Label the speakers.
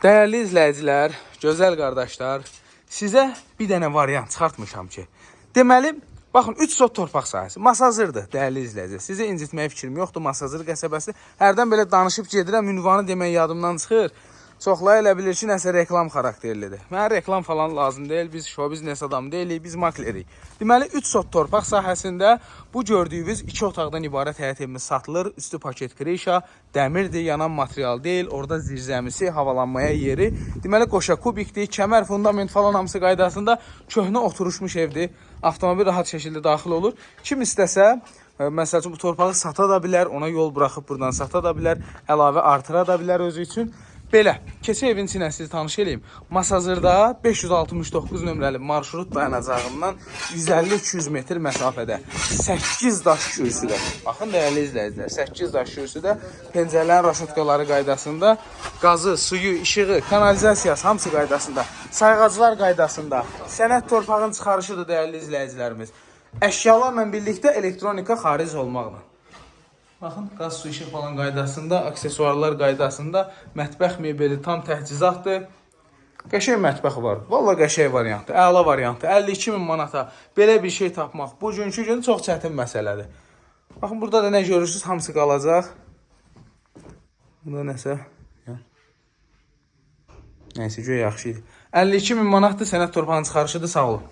Speaker 1: Dəyərli izləyicilər, gözəl qardaşlar, sizə bir dənə variant çıxartmışam ki, deməli, baxın, 3 sot torpaq sahəsi, Masazırdır, dəyərli izləyicilər. Sizi incitməyə fikrim yoxdur, Masazır qəsəbəsi. Hərdən belə danışıb gedirəm, ünvanı demək yadımdan çıxır. Çoxları elə bilir ki, nəsə reklam xarakterlidir. Mənə reklam falan lazım deyil, biz şou-biznes adamı deyilik, biz maklerik. Deməli, 3 sot torpaq sahəsində bu gördüyünüz 2 otaqdan ibarət həyət evimiz satılır. Üstü paket krişa, dəmirdir, yanan material deyil. Orada zirzəmisi, havalanmaya yeri. Deməli, qoşa kubikdir, kəmər, fundament falan hamısı qaydasında köhnə oturuşmuş evdir. Avtomobil rahat şəkildə daxil olur. Kim istəsə, məsəl üçün bu torpağı sata da bilər, ona yol buraxıb buradan sata da bilər, əlavə artıra da bilər özü üçün. Belə, keçə evin içinə sizi tanış edeyim. Masazırda 569 nömrəli marşrut dayanacağından 150-200 metr məsafədə 8 daş kürsüdə. Baxın, dəyərli izləyicilər, 8 daş kürsüdə pəncərələrin raşotkaları qaydasında, qazı, suyu, işığı, kanalizasiyası hamısı qaydasında, sayğaclar qaydasında, sənəd torpağın çıxarışıdır dəyərli izləyicilərimiz. Əşyalarla birlikdə elektronika xaric olmaqla. Baxın, qaz, su, işıq falan qaydasında, aksesuarlar qaydasında, mətbəx mebeli tam təchizatdır. Qəşəng mətbəx var. Vallahi qəşəng variantdır, əla variantdır. 52.000 manata belə bir şey tapmaq bugünkü gün çox çətin məsələdir. Baxın, burada da nə görürsünüz, hamısı qalacaq. Burada nəsə, nəysə, göy yaxşı idi. 52.000 manatdır, sənəd torpağın çıxarışıdır, sağ olun.